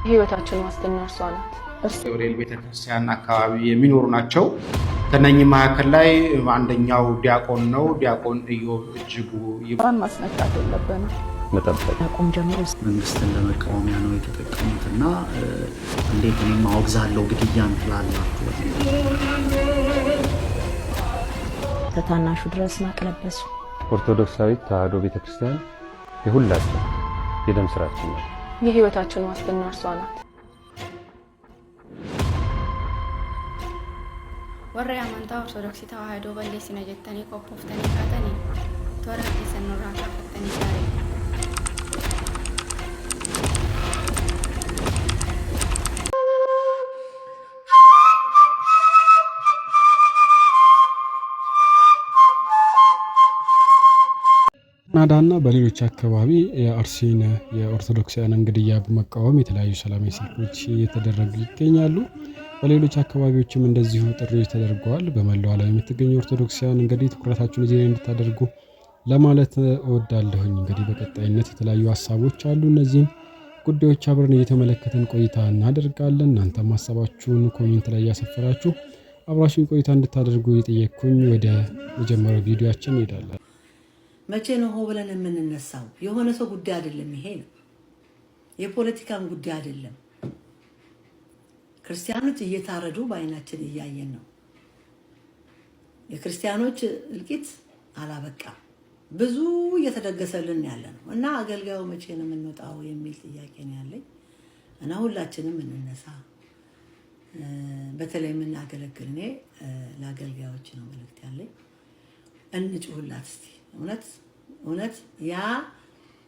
ህይወታችን ዋስትና እርሷ ናት። ገብርኤል ቤተክርስቲያን አካባቢ የሚኖሩ ናቸው። ከነኚህ መካከል ላይ አንደኛው ዲያቆን ነው። ዲያቆን ኢዮብ እጅጉ ይባን ማስነካት የለብንም። መጠበቅ ያቆም ጀምሮ መንግስትን ለመቃወሚያ ነው የተጠቀሙትና እንዴት እኔም አወግዛለሁ ግድያን ትላላችሁ? ተታናሹ ድረስ ማቅለበሱ ኦርቶዶክሳዊት ተዋሕዶ ቤተክርስቲያን የሁላችን የደም ስራችን ነው። የህይወታችን ዋስትና እርሷ ናት። ወሬ አማንታ ኦርቶዶክስ ተዋሕዶ በሌሲነ ጀተኒ ቆፖፍተኒ ካተኒ ተወራቂ ሰኖራ ካፈተኒ ዛሬ ናዳና በሌሎች አካባቢ የአርሲን የኦርቶዶክሳውያን ግድያ በመቃወም የተለያዩ ሰላማዊ ሰልፎች እየተደረጉ ይገኛሉ። በሌሎች አካባቢዎችም እንደዚሁ ጥሪዎች ተደርገዋል። በመላው ዓለም የምትገኙ ኦርቶዶክሳውያን እንግዲህ ትኩረታችሁን እዚህ ላይ እንድታደርጉ ለማለት እወዳለሁኝ። እንግዲህ በቀጣይነት የተለያዩ ሀሳቦች አሉ። እነዚህን ጉዳዮች አብረን እየተመለከተን ቆይታ እናደርጋለን። እናንተም ሀሳባችሁን ኮሜንት ላይ እያሰፈራችሁ አብራችሁን ቆይታ እንድታደርጉ እየጠየቅኩኝ ወደ መጀመሪያው ቪዲዮአችን እንሄዳለን። መቼ ነው ሆ ብለን የምንነሳው? የሆነ ሰው ጉዳይ አይደለም። ይሄ ነው የፖለቲካም ጉዳይ አይደለም። ክርስቲያኖች እየታረዱ በአይናችን እያየን ነው። የክርስቲያኖች እልቂት አላበቃም። ብዙ እየተደገሰልን ያለ ነው እና አገልጋዩ መቼ ነው የምንወጣው የሚል ጥያቄ ነው ያለኝ እና ሁላችንም እንነሳ። በተለይ የምናገለግል እኔ ለአገልጋዮች ነው መልእክት ያለኝ። እንጩህላት እስቲ። እውነት ያ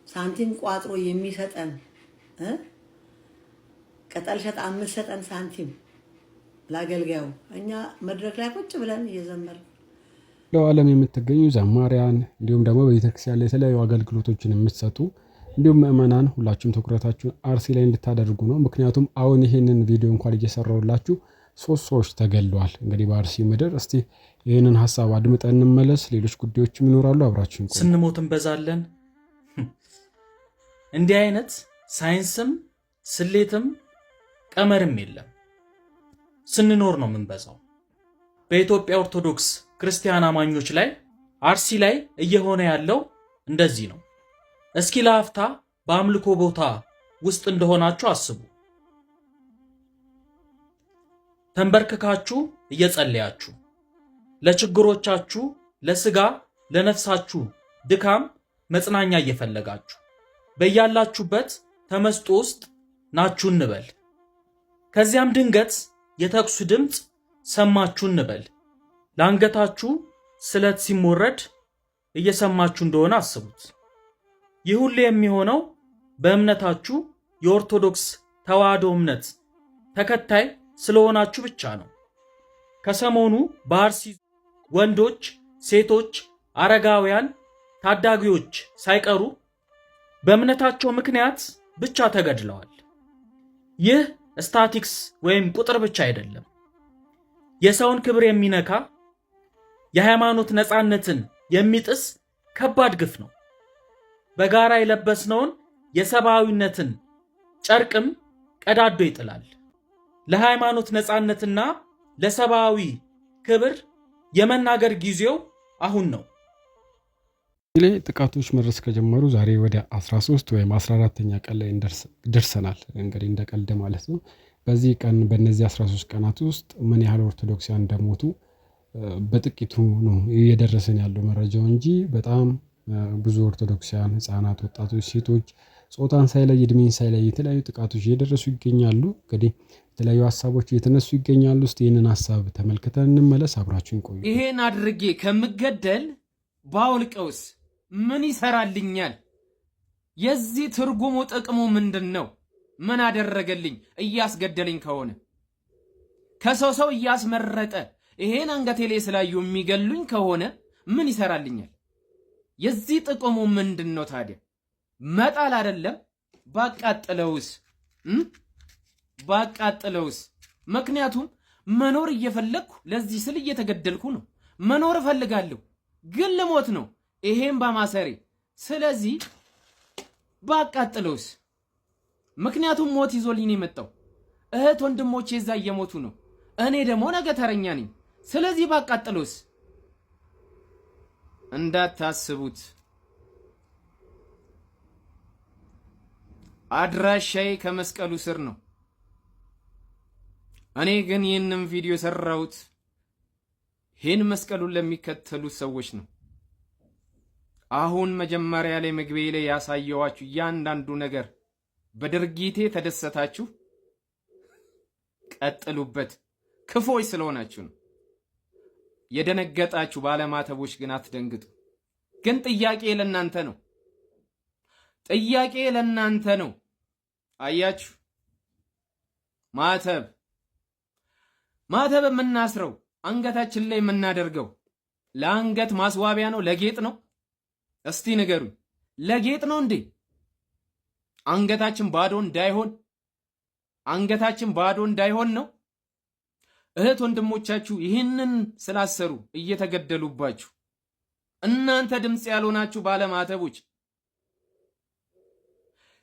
ሳንቲም ቋጥሮ የሚሰጠን ቅጠል ሸጣ የምትሰጠን ሳንቲም ለአገልጋዩ እኛ መድረክ ላይ ቁጭ ብለን እየዘመርን ለዓለም የምትገኙ ዘማሪያን እንዲሁም ደግሞ በቤተክርስቲያን ላይ የተለያዩ አገልግሎቶችን የምትሰጡ እንዲሁም ምእመናን ሁላችሁም ትኩረታችሁን አርሲ ላይ እንድታደርጉ ነው። ምክንያቱም አሁን ይሄንን ቪዲዮ እንኳን እየሰራሁላችሁ 3 ሰዎች ተገለዋል። እንግዲህ በአርሲ ምድር እስቲ ይሄንን ሐሳብ አድምጠን እንመለስ። ሌሎች ጉዳዮችም ይኖራሉ። አብራችሁን ቆዩ። ስንሞት እንበዛለን። እንዲህ አይነት ሳይንስም ስሌትም ቀመርም የለም። ስንኖር ነው የምንበዛው። በኢትዮጵያ ኦርቶዶክስ ክርስቲያን አማኞች ላይ አርሲ ላይ እየሆነ ያለው እንደዚህ ነው። እስኪ ለአፍታ በአምልኮ ቦታ ውስጥ እንደሆናችሁ አስቡ። ተንበርክካችሁ እየጸለያችሁ ለችግሮቻችሁ ለስጋ ለነፍሳችሁ ድካም መጽናኛ እየፈለጋችሁ በያላችሁበት ተመስጦ ውስጥ ናችሁ እንበል። ከዚያም ድንገት የተኩስ ድምፅ ሰማችሁ እንበል። ለአንገታችሁ ስለት ሲሞረድ እየሰማችሁ እንደሆነ አስቡት። ይህ ሁሉ የሚሆነው በእምነታችሁ የኦርቶዶክስ ተዋሕዶ እምነት ተከታይ ስለሆናችሁ ብቻ ነው። ከሰሞኑ በአርሲ ወንዶች፣ ሴቶች፣ አረጋውያን፣ ታዳጊዎች ሳይቀሩ በእምነታቸው ምክንያት ብቻ ተገድለዋል። ይህ ስታቲክስ ወይም ቁጥር ብቻ አይደለም። የሰውን ክብር የሚነካ የሃይማኖት ነፃነትን የሚጥስ ከባድ ግፍ ነው። በጋራ የለበስነውን የሰብአዊነትን ጨርቅም ቀዳዶ ይጥላል። ለሃይማኖት ነፃነትና ለሰብአዊ ክብር የመናገር ጊዜው አሁን ነው። ላይ ጥቃቶች መድረስ ከጀመሩ ዛሬ ወደ 13 ወይም 14ኛ ቀን ላይ ደርሰናል። እንግዲህ እንደ ቀልድ ማለት ነው። በዚህ ቀን በእነዚህ 13 ቀናት ውስጥ ምን ያህል ኦርቶዶክሳውያን እንደሞቱ በጥቂቱ ነው እየደረሰን ያለው መረጃው እንጂ በጣም ብዙ ኦርቶዶክሳውያን ህፃናት፣ ወጣቶች፣ ሴቶች ጾታን ሳይለይ እድሜን ሳይለይ የተለያዩ ጥቃቶች እየደረሱ ይገኛሉ። እንግዲህ የተለያዩ ሀሳቦች እየተነሱ ይገኛሉ። እስቲ ይህንን ሀሳብ ተመልክተን እንመለስ። አብራችሁን ቆዩ። ይሄን አድርጌ ከምገደል ባውልቀውስ ምን ይሰራልኛል? የዚህ ትርጉሙ ጥቅሙ ምንድን ነው? ምን አደረገልኝ? እያስገደለኝ ከሆነ ከሰው እያስመረጠ ይሄን አንገቴ ላይ ስላዩ የሚገሉኝ ከሆነ ምን ይሰራልኛል? የዚህ ጥቅሙ ምንድን ነው ታዲያ? መጣል አይደለም ባቃጥለውስ? ምክንያቱም መኖር እየፈለግኩ ለዚህ ስል እየተገደልኩ ነው። መኖር እፈልጋለሁ ግን ልሞት ነው ይሄን በማሰሬ። ስለዚህ ባቃጥለውስ? ምክንያቱም ሞት ይዞልኝ ነው የመጣው። እህት ወንድሞቼ እዛ እየሞቱ ነው። እኔ ደግሞ ነገ ተረኛ ነኝ። ስለዚህ ባቃጥሎስ እንዳታስቡት። አድራሻዬ ከመስቀሉ ስር ነው። እኔ ግን ይህንን ቪዲዮ የሰራሁት ይህን መስቀሉን ለሚከተሉ ሰዎች ነው። አሁን መጀመሪያ ላይ መግቢያ ላይ ያሳየዋችሁ እያንዳንዱ ነገር በድርጊቴ ተደሰታችሁ፣ ቀጥሉበት። ክፎች ስለሆናችሁ ነው። የደነገጣችሁ ባለማተቦች ግን አትደንግጡ። ግን ጥያቄ ለእናንተ ነው። ጥያቄ ለእናንተ ነው። አያችሁ፣ ማተብ የምናስረው አንገታችን ላይ የምናደርገው ለአንገት ማስዋቢያ ነው? ለጌጥ ነው? እስቲ ንገሩኝ። ለጌጥ ነው እንዴ? አንገታችን ባዶ እንዳይሆን ነው። እህት ወንድሞቻችሁ ይህንን ስላሰሩ እየተገደሉባችሁ፣ እናንተ ድምፅ ያልሆናችሁ ባለማተቦች፣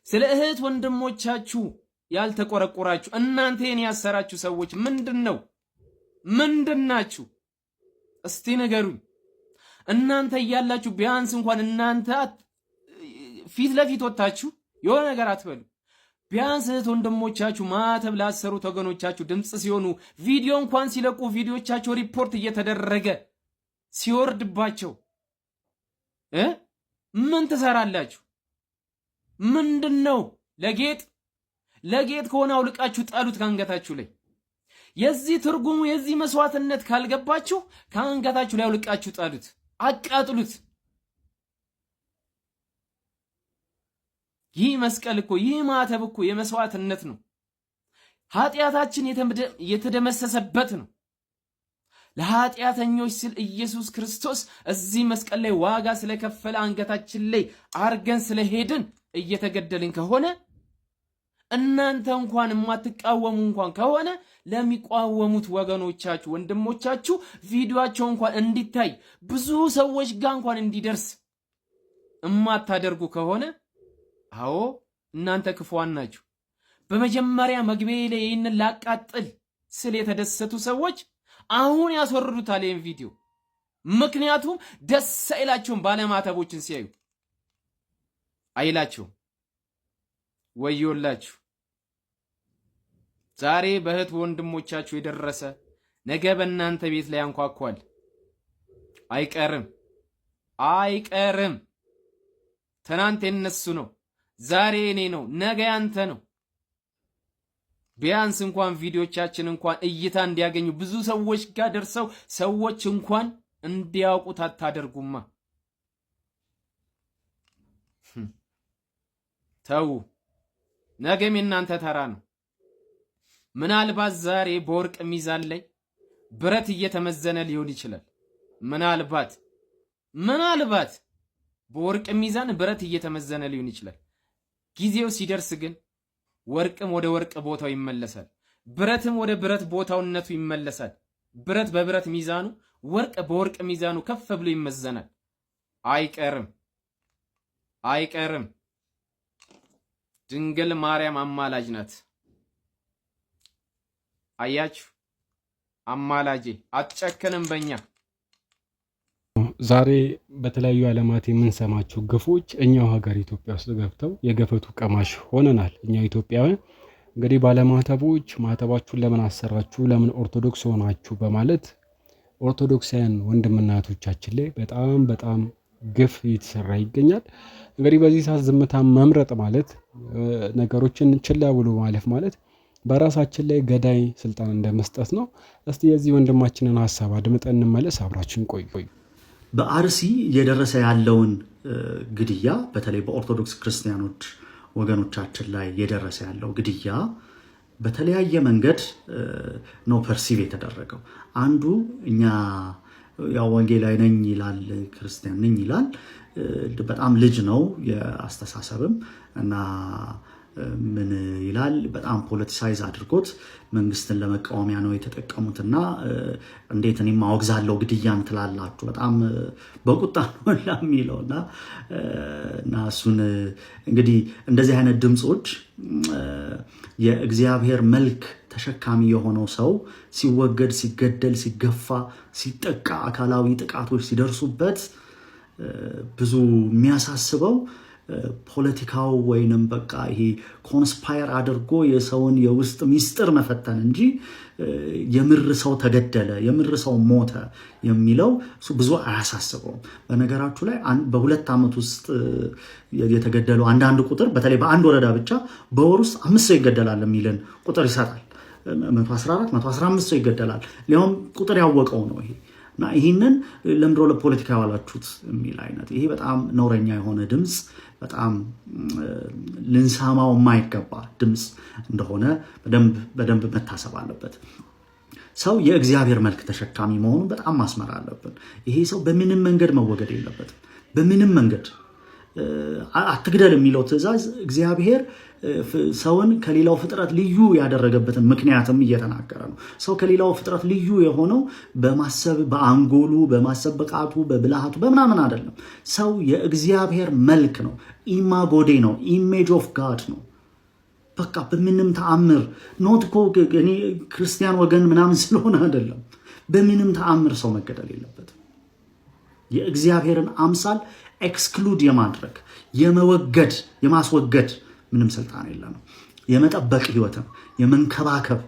ስለ እህት ወንድሞቻችሁ ያልተቆረቆራችሁ እናንተ ይህን ያሰራችሁ ሰዎች ምንድናችሁ? እስቲ ንገሩኝ። እናንተ እያላችሁ ቢያንስ እንኳን እናንተ ፊት ለፊት ወጣችሁ የሆነ ነገር አትበሉ። ቢያንስ እህት ወንድሞቻችሁ ማተብ ላሰሩት ወገኖቻችሁ ድምፅ ሲሆኑ ቪዲዮ እንኳን ሲለቁ ቪዲዮቻቸው ሪፖርት እየተደረገ ሲወርድባቸው ምን ትሰራላችሁ? ምንድነው? ለጌጥ ከሆነ አውልቃችሁ ጣሉት ከአንገታችሁ ላይ። የዚህ ትርጉሙ የዚህ መስዋዕትነት ካልገባችሁ ከአንገታችሁ ላይ አውልቃችሁ ጣሉት፣ አቃጥሉት። ይህ መስቀል እኮ ይህ ማተብ እኮ የመስዋዕትነት ነው። ኃጢአታችን የተደመሰሰበት ነው። ለኃጢአተኞች ሲል ኢየሱስ ክርስቶስ እዚህ መስቀል ላይ ዋጋ ስለከፈለ አንገታችን ላይ አርገን ስለሄድን እየተገደልን ከሆነ እናንተ እንኳን የማትቃወሙ እንኳን ከሆነ ለሚቋወሙት ወገኖቻችሁ ወንድሞቻችሁ ቪዲዮአቸው እንኳን እንዲታይ ብዙ ሰዎች ጋር እንኳን እንዲደርስ እማታደርጉ ከሆነ አዎ እናንተ ክፉዋን ናችሁ። በመጀመሪያ መግቢያ ላይ ይህንን ላቃጥል ስለ የተደሰቱ ሰዎች አሁን ያስወርዱታል ይህን ቪዲዮ። ምክንያቱም ደስ አይላቸውም። ባለማተቦችን ሲያዩ አይላቸውም። ወዮላችሁ። ዛሬ በእህት ወንድሞቻችሁ የደረሰ ነገ በእናንተ ቤት ላይ አንኳኳል። አይቀርም። ትናንት የነሱ ነው፣ ዛሬ እኔ ነው፣ ነገ ያንተ ነው። ቢያንስ እንኳን ቪዲዮቻችን እንኳን እይታ እንዲያገኙ ብዙ ሰዎች ጋር ደርሰው ሰዎች እንኳን እንዲያውቁት አታደርጉማ። ተው፣ ነገም የናንተ ተራ ነው። ምናልባት ዛሬ በወርቅ ሚዛን ላይ ብረት እየተመዘነ ሊሆን ይችላል። ምናልባት በወርቅ ሚዛን ብረት እየተመዘነ ሊሆን ይችላል። ጊዜው ሲደርስ ግን ወርቅም ወደ ወርቅ ቦታው ይመለሳል። ብረትም ወደ ብረት ቦታውነቱ ይመለሳል። ብረት በብረት ሚዛኑ፣ ወርቅ በወርቅ ሚዛኑ ከፍ ብሎ ይመዘናል። አይቀርም። ድንግል ማርያም አማላጅ ናት። አያችሁ፣ አማላጄ አትጨክንም በእኛ። ዛሬ በተለያዩ ዓለማት የምንሰማቸው ግፎች እኛው ሀገር ኢትዮጵያ ውስጥ ገብተው የገፈቱ ቀማሽ ሆነናል። እኛው ኢትዮጵያውያን እንግዲህ ባለማተቦች ማተባችሁን ለምን አሰራችሁ፣ ለምን ኦርቶዶክስ ሆናችሁ በማለት ኦርቶዶክሳውያን ወንድምና እህቶቻችን ላይ በጣም ግፍ እየተሰራ ይገኛል። እንግዲህ በዚህ ሰዓት ዝምታ መምረጥ ማለት ነገሮችን ችላ ብሎ ማለፍ ማለት በራሳችን ላይ ገዳይ ስልጣን እንደመስጠት ነው። እስቲ የዚህ ወንድማችንን ሐሳብ አድምጠን እንመለስ። አብራችን ቆዩ። በአርሲ እየደረሰ ያለውን ግድያ በተለይ በኦርቶዶክስ ክርስቲያኖች ወገኖቻችን ላይ እየደረሰ ያለው ግድያ በተለያየ መንገድ ነው ፐርሲቭ የተደረገው። አንዱ እኛ ያው ወንጌላዊ ነኝ ይላል፣ ክርስቲያን ነኝ ይላል። በጣም ልጅ ነው የአስተሳሰብም እና ምን ይላል? በጣም ፖለቲሳይዝ አድርጎት መንግስትን ለመቃወሚያ ነው የተጠቀሙትና እንዴት እኔም አወግዛለሁ ግድያን ትላላችሁ? በጣም በቁጣ ነው ለሚለውና እና እሱን እንግዲህ እንደዚህ አይነት ድምጾች የእግዚአብሔር መልክ ተሸካሚ የሆነው ሰው ሲወገድ፣ ሲገደል፣ ሲገፋ፣ ሲጠቃ፣ አካላዊ ጥቃቶች ሲደርሱበት ብዙ የሚያሳስበው ፖለቲካው ወይንም በቃ ይሄ ኮንስፓየር አድርጎ የሰውን የውስጥ ሚስጥር መፈተን እንጂ የምር ሰው ተገደለ፣ የምር ሰው ሞተ የሚለው እሱ ብዙ አያሳስበውም። በነገራችሁ ላይ በሁለት ዓመት ውስጥ የተገደሉ አንዳንድ ቁጥር በተለይ በአንድ ወረዳ ብቻ በወር ውስጥ 5 ሰው ይገደላል የሚልን ቁጥር ይሰጣል። 114 115 ሰው ይገደላል። ሊያውም ቁጥር ያወቀው ነው ይሄ እና ይህንን ለምድሮ ለፖለቲካ ያዋላችሁት የሚል አይነት ይሄ በጣም ነውረኛ የሆነ ድምፅ በጣም ልንሰማው የማይገባ ድምፅ እንደሆነ በደንብ መታሰብ አለበት። ሰው የእግዚአብሔር መልክ ተሸካሚ መሆኑን በጣም ማስመር አለብን። ይሄ ሰው በምንም መንገድ መወገድ የለበትም። በምንም መንገድ አትግደል የሚለው ትእዛዝ እግዚአብሔር ሰውን ከሌላው ፍጥረት ልዩ ያደረገበትን ምክንያትም እየተናገረ ነው። ሰው ከሌላው ፍጥረት ልዩ የሆነው በማሰብ በአንጎሉ በማሰብ ብቃቱ በብልሃቱ በምናምን አይደለም። ሰው የእግዚአብሔር መልክ ነው፣ ኢማጎዴ ነው፣ ኢሜጅ ኦፍ ጋድ ነው። በቃ በምንም ተአምር ኖት እኮ እኔ ክርስቲያን ወገን ምናምን ስለሆነ አይደለም። በምንም ተአምር ሰው መገደል የለበትም። የእግዚአብሔርን አምሳል ኤክስክሉድ የማድረግ የመወገድ የማስወገድ ምንም ስልጣን የለም። የመጠበቅ ህይወትን የመንከባከብ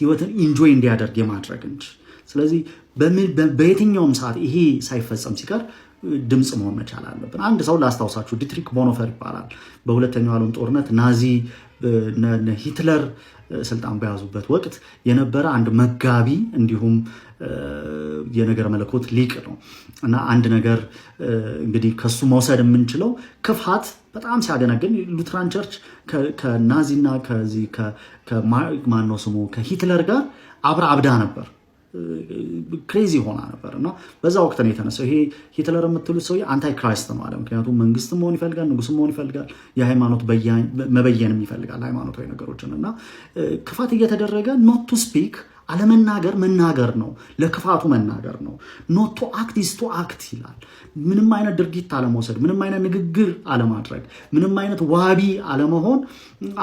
ህይወትን ኢንጆይ እንዲያደርግ የማድረግ እንጂ። ስለዚህ በየትኛውም ሰዓት ይሄ ሳይፈጸም ሲቀር ድምፅ መሆን መቻል አለብን። አንድ ሰው ላስታውሳችሁ፣ ዲትሪክ ቦኖፈር ይባላል። በሁለተኛው ዓለም ጦርነት ናዚ ሂትለር ስልጣን በያዙበት ወቅት የነበረ አንድ መጋቢ እንዲሁም የነገር መለኮት ሊቅ ነው እና አንድ ነገር እንግዲህ ከሱ መውሰድ የምንችለው ክፋት በጣም ሲያገነግን ሉትራን ቸርች ከናዚና ከዚህ ከማነው ስሙ ከሂትለር ጋር አብራ አብዳ ነበር። ክሬዚ ሆና ነበር እና በዛ ወቅት ነው የተነሳው። ይሄ ሂትለር የምትሉት ሰውዬ አንታይ ክራይስት ነው አለ። ምክንያቱም መንግስትም መሆን ይፈልጋል፣ ንጉስም መሆን ይፈልጋል፣ የሃይማኖት መበየንም ይፈልጋል ሃይማኖታዊ ነገሮችን እና ክፋት እየተደረገ ኖት ቱ ስፒክ አለመናገር መናገር ነው፣ ለክፋቱ መናገር ነው። ኖት ቱ አክት ኢዝ ቱ አክት ይላል። ምንም አይነት ድርጊት አለመውሰድ፣ ምንም አይነት ንግግር አለማድረግ፣ ምንም አይነት ዋቢ አለመሆን፣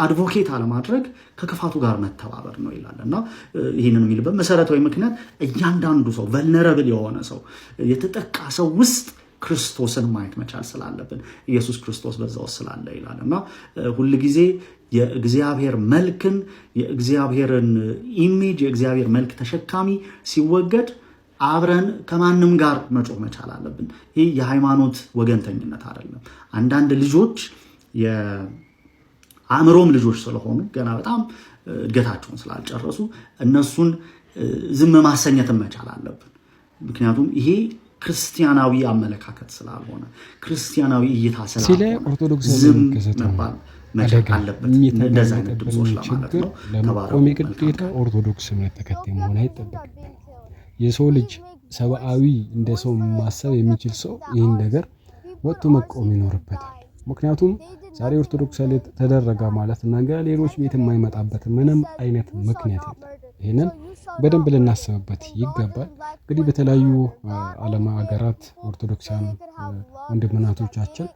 አድቮኬት አለማድረግ ከክፋቱ ጋር መተባበር ነው ይላል እና ይህንን የሚልበት መሰረታዊ ምክንያት እያንዳንዱ ሰው ቨልነረብል የሆነ ሰው የተጠቃ ሰው ውስጥ ክርስቶስን ማየት መቻል ስላለብን ኢየሱስ ክርስቶስ በዛ ውስጥ ስላለ ይላል እና ሁልጊዜ የእግዚአብሔር መልክን የእግዚአብሔርን ኢሜጅ የእግዚአብሔር መልክ ተሸካሚ ሲወገድ አብረን ከማንም ጋር መጮህ መቻል አለብን። ይህ የሃይማኖት ወገንተኝነት አይደለም። አንዳንድ ልጆች የአእምሮም ልጆች ስለሆኑ ገና በጣም እድገታቸውን ስላልጨረሱ እነሱን ዝም ማሰኘትን መቻል አለብን። ምክንያቱም ይሄ ክርስቲያናዊ አመለካከት ስላልሆነ ክርስቲያናዊ እይታ ስላልሆነ ዝም መባል መቻል አለበት። እንደዛ አይነት ድምጾች ለማለት ነው። ለመቆም የግዴታ ኦርቶዶክስ እምነት ተከታይ መሆን አይጠበቅም። የሰው ልጅ ሰብአዊ እንደ ሰው ማሰብ የሚችል ሰው ይህን ነገር ወጥቶ መቆም ይኖርበታል። ምክንያቱም ዛሬ ኦርቶዶክስ ላይ ተደረገ ማለት ነገ ሌሎች ቤት የማይመጣበት ምንም አይነት ምክንያት የለም። ይህንን በደንብ ልናስብበት ይገባል። እንግዲህ በተለያዩ ዓለም ሀገራት ኦርቶዶክሳን ወንድምናቶቻችን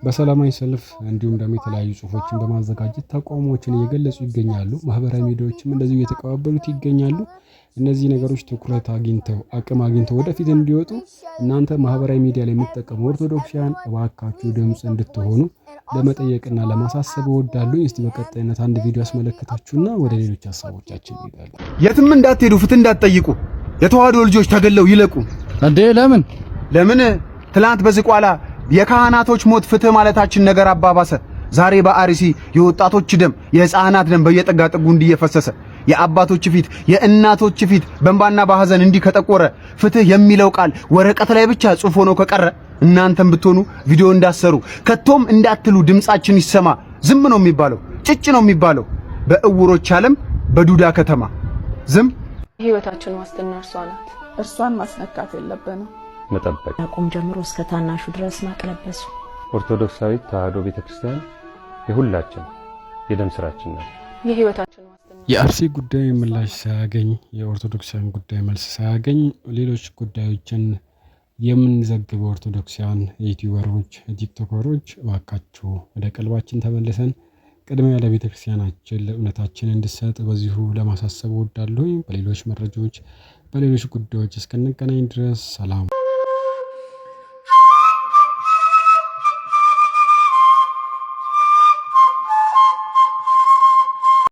በሰላማዊ ሰልፍ እንዲሁም ደግሞ የተለያዩ ጽሁፎችን በማዘጋጀት ተቃውሞዎችን እየገለጹ ይገኛሉ። ማህበራዊ ሚዲያዎችም እንደዚሁ እየተቀባበሉት ይገኛሉ። እነዚህ ነገሮች ትኩረት አግኝተው አቅም አግኝተው ወደፊት እንዲወጡ እናንተ ማህበራዊ ሚዲያ ላይ የምትጠቀሙ ኦርቶዶክሳውያን እባካችሁ ድምፅ እንድትሆኑ ለመጠየቅና ለማሳሰብ እወዳለሁ። እስቲ በቀጣይነት አንድ ቪዲዮ አስመለከታችሁና ወደ ሌሎች ሐሳቦቻችን እንሄዳለን። የትም እንዳትሄዱ፣ ፍትህ እንዳትጠይቁ፣ የተዋህዶ ልጆች ተገለው ይለቁ። እንዴ ለምን ትላንት በዝቋላ የካህናቶች ሞት ፍትህ ማለታችን ነገር አባባሰ። ዛሬ በአርሲ የወጣቶች ደም የህፃናት ደም በየጠጋ ጥጉ እንዲየፈሰሰ የአባቶች ፊት የእናቶች ፊት በእንባና በሐዘን እንዲከጠቆረ ፍትህ የሚለው ቃል ወረቀት ላይ ብቻ ጽፎ ነው ከቀረ እናንተም ብትሆኑ ቪዲዮ እንዳሰሩ ከቶም እንዳትሉ ድምጻችን ይሰማ። ዝም ነው የሚባለው፣ ጭጭ ነው የሚባለው። በእውሮች ዓለም በዱዳ ከተማ ዝም። ህይወታችን ዋስትና እርሷ ናት። እርሷን ማስነካት የለብንም። መጠበቅ አቁም ጀምሮ እስከ ታናሹ ድረስ ማቅለበሱ ኦርቶዶክሳዊት ተዋህዶ ቤተክርስቲያን የሁላችን የደም ስራችን ናቸው። የህይወታችን ዋስትና የአርሲ ጉዳይ ምላሽ ሳያገኝ የኦርቶዶክሳውያን ጉዳይ መልስ ሳያገኝ ሌሎች ጉዳዮችን የምንዘግበው ኦርቶዶክሳውያን ዩቲዩበሮች፣ ቲክቶከሮች እባካችሁ ወደ ቀልባችን ተመልሰን ቅድሚያ ለቤተክርስቲያናችን ለእውነታችን እንድሰጥ በዚሁ ለማሳሰብ እወዳለሁ። በሌሎች መረጃዎች በሌሎች ጉዳዮች እስከንገናኝ ድረስ ሰላም።